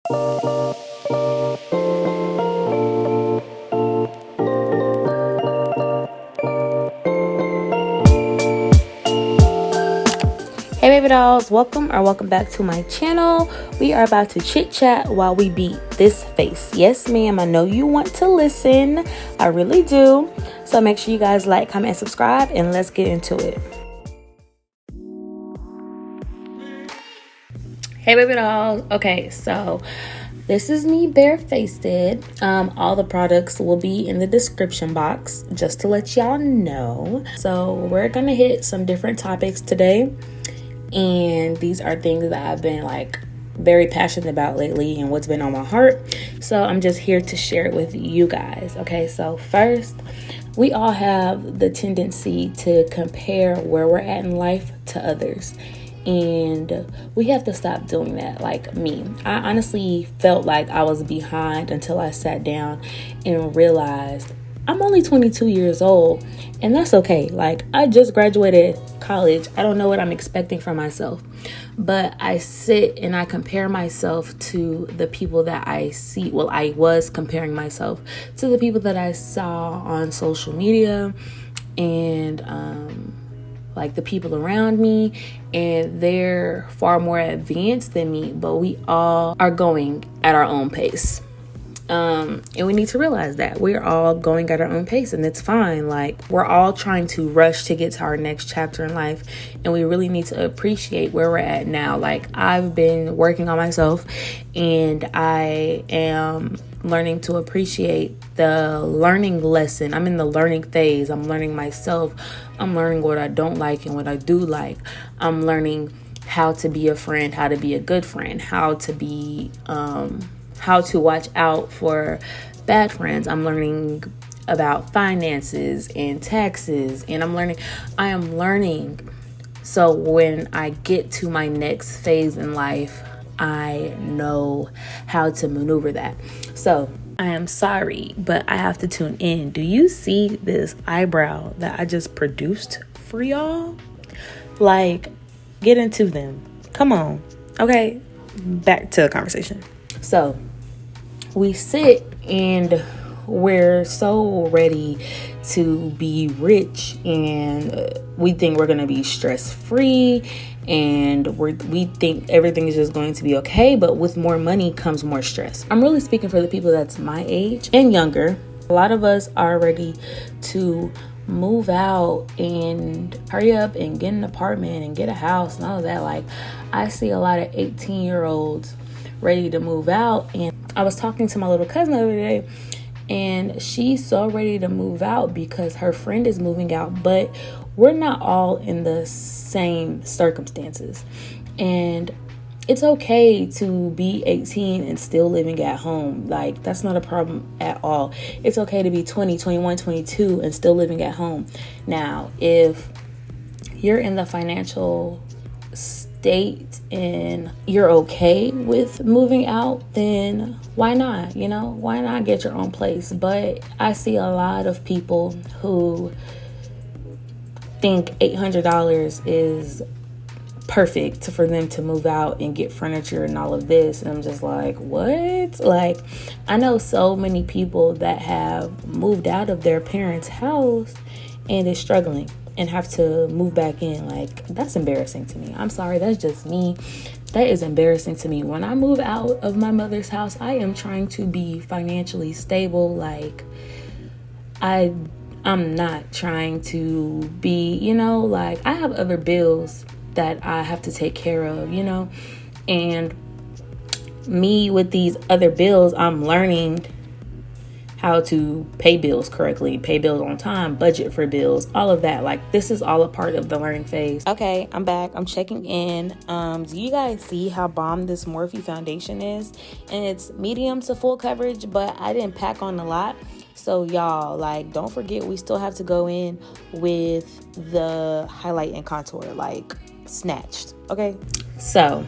Hey baby dolls, welcome back to my channel. We are about to chit chat while we beat this face. Yes ma'am, I know you want to listen. I really do. So make sure you guys like, comment, and subscribe, and let's get into it. Hey baby dolls. Okay, so this is me barefaced. All the products will be in the description box just to let y'all know. So we're gonna hit some different topics today. And these are things that I've been very passionate about lately and what's been on my heart. So I'm just here to share it with you guys. Okay, so first, we all have the tendency to compare where we're at in life to others. And we have to stop doing that. Like me, I honestly felt like I was behind until I sat down and realized I'm only 22 years old, and that's okay. Like, I just graduated college. I don't know what I'm expecting from myself, but I sit and I compare myself to the people that I see. Well, I was comparing myself to the people that I saw on social media and the people around me, and they're far more advanced than me, but we all are going at our own pace. And we need to realize that we're all going at our own pace, and it's fine. Like, we're all trying to rush to get to our next chapter in life, and we really need to appreciate where we're at now. Like, I've been working on myself, and I am learning to appreciate the learning lesson. I'm in the learning phase. I'm learning myself. I'm learning what I don't like and what I do like. I'm learning how to be a friend, how to be a good friend, how to watch out for bad friends. I'm learning about finances and taxes, and I am learning. So when I get to my next phase in life, I know how to maneuver that. So I am sorry, but I have to tune in. Do you see this eyebrow that I just produced for y'all? Like, get into them. Come on. Okay, back to the conversation. So we sit and we're so ready to be rich, and we think we're going to be stress-free, and we think everything is just going to be okay. But with more money comes more stress. I'm really speaking for the people that's my age and younger. A lot of us are ready to move out and hurry up and get an apartment and get a house and all of that. Like, I see a lot of 18-year-olds ready to move out, and I was talking to my little cousin the other day, and she's so ready to move out because her friend is moving out, but we're not all in the same circumstances. And it's okay to be 18 and still living at home. Like, that's not a problem at all. It's okay to be 20, 21, 22 and still living at home. Now, if you're in the financial state and you're okay with moving out, then why not? Why not get your own place? But I see a lot of people who think $800 is perfect for them to move out and get furniture and all of this, and I'm just like, what? Like, I know so many people that have moved out of their parents' house and is struggling and have to move back in. Like, that's embarrassing to me. I'm sorry, that's just me. That is embarrassing to me. When I move out of my mother's house, I am trying to be financially stable. Like, I'm not trying to be, like, I have other bills that I have to take care of, and me with these other bills, I'm learning how to pay bills correctly, pay bills on time, budget for bills, all of that. Like, this is all a part of the learning phase. Okay, I'm back. I'm checking in. Do you guys see how bomb this Morphe foundation is? And it's medium to full coverage, but I didn't pack on a lot. So y'all, like, don't forget, we still have to go in with the highlight and contour, like, snatched. Okay, so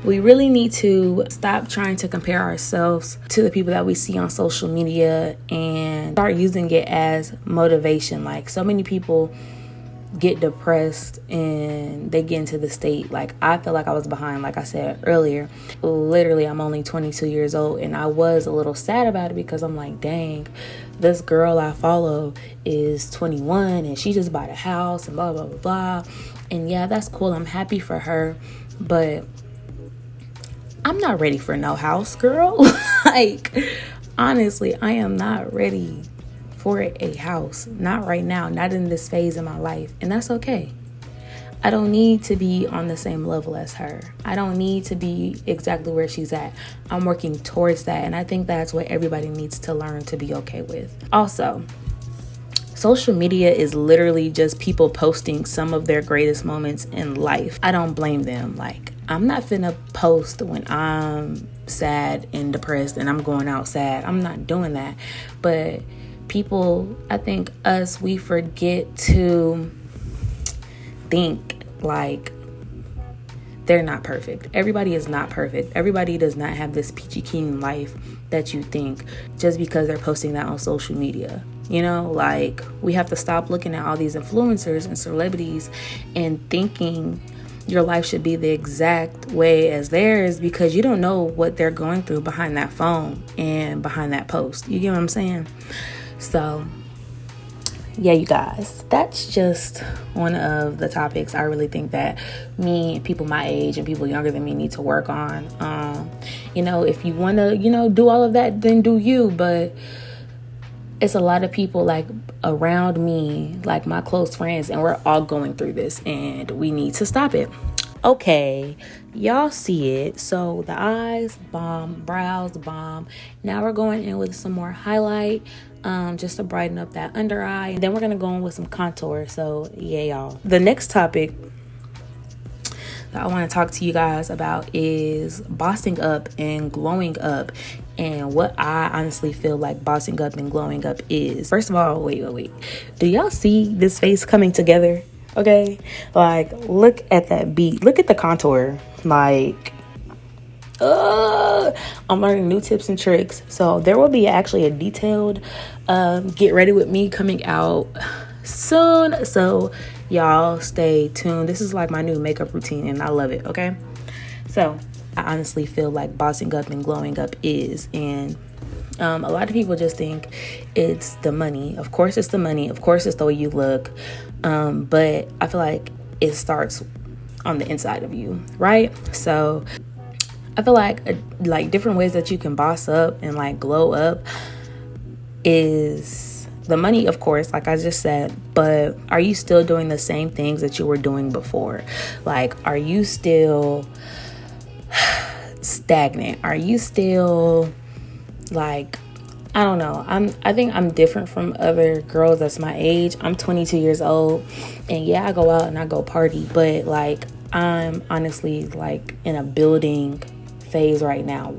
we really need to stop trying to compare ourselves to the people that we see on social media and start using it as motivation. Like, so many people, get depressed and they get into the state. Like, I feel like I was behind, like I said earlier. Literally, I'm only 22 years old, and I was a little sad about it because I'm like, dang, this girl I follow is 21 and she just bought a house and blah, blah, blah, blah. And yeah, that's cool. I'm happy for her, but I'm not ready for no house, girl. Like, honestly, I am not ready for a house. Not right now, not in this phase of my life. And that's okay. I don't need to be on the same level as her. I don't need to be exactly where she's at. I'm working towards that. And I think that's what everybody needs to learn to be okay with. Also, social media is literally just people posting some of their greatest moments in life. I don't blame them. Like, I'm not finna post when I'm sad and depressed and I'm going out sad. I'm not doing that. But people, I think we forget to think like they're not perfect. Everybody is not perfect. Everybody does not have this peachy keen life that you think just because they're posting that on social media. You know, like, we have to stop looking at all these influencers and celebrities and thinking your life should be the exact way as theirs, because you don't know what they're going through behind that phone and behind that post. You get what I'm saying? So yeah, you guys, that's just one of the topics I really think that me, people my age and people younger than me need to work on. If you want to, do all of that, then do you. But it's a lot of people like around me, like my close friends, and we're all going through this and we need to stop it. Okay, y'all see it. So the eyes, bomb, brows, bomb. Now we're going in with some more highlight, just to brighten up that under eye. And then we're going to go in with some contour. So yeah, y'all. The next topic that I want to talk to you guys about is bossing up and glowing up, and what I honestly feel like bossing up and glowing up is. First of all, wait. Do y'all see this face coming together? Okay, like, look at that beat. Look at the contour. Like, I'm learning new tips and tricks. So there will be actually a detailed get ready with me coming out soon. So y'all stay tuned. This is like my new makeup routine and I love it. Okay, so I honestly feel like bossing up and glowing up is, and a lot of people just think it's the money. Of course it's the money. Of course it's the way you look. But I feel like it starts on the inside of you, right? So I feel like different ways that you can boss up and like glow up is the money, of course, like I just said, but are you still doing the same things that you were doing before? Like, are you still stagnant? Are you still like, I don't know. I think I'm different from other girls that's my age. I'm 22 years old, and yeah, I go out and I go party, but like, I'm honestly like in a building phase right now.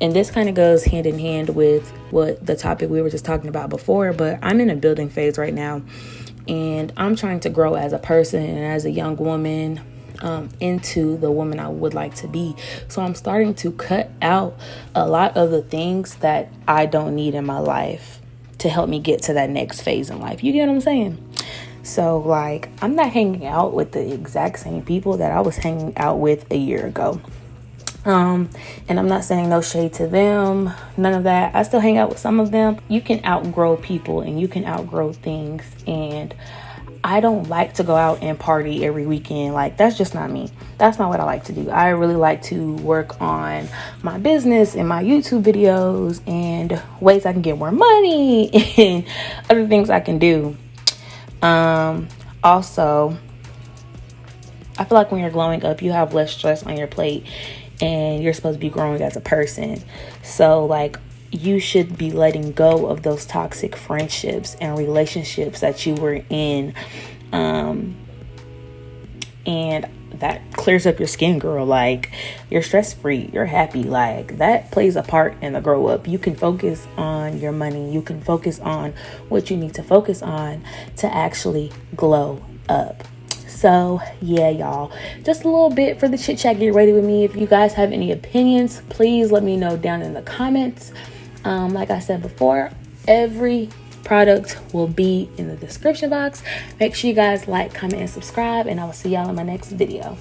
And this kind of goes hand in hand with what the topic we were just talking about before, but I'm in a building phase right now, and I'm trying to grow as a person and as a young woman into the woman I would like to be. So I'm starting to cut out a lot of the things that I don't need in my life to help me get to that next phase in life. You get what I'm saying? So like, I'm not hanging out with the exact same people that I was hanging out with a year ago. And I'm not saying no shade to them, none of that. I still hang out with some of them. You can outgrow people and you can outgrow things, and I don't like to go out and party every weekend. Like, that's just not me. That's not what I like to do. I really like to work on my business and my YouTube videos and ways I can get more money and other things I can do. Also, I feel like when you're glowing up, you have less stress on your plate and you're supposed to be growing as a person. So like, you should be letting go of those toxic friendships and relationships that you were in. And that clears up your skin, girl. Like, you're stress free, you're happy. Like, that plays a part in the grow up. You can focus on your money. You can focus on what you need to focus on to actually glow up. So yeah, y'all, just a little bit for the chit chat. Get ready with me. If you guys have any opinions, please let me know down in the comments. Like I said before, every product will be in the description box. Make sure you guys like, comment, and subscribe, and I will see y'all in my next video.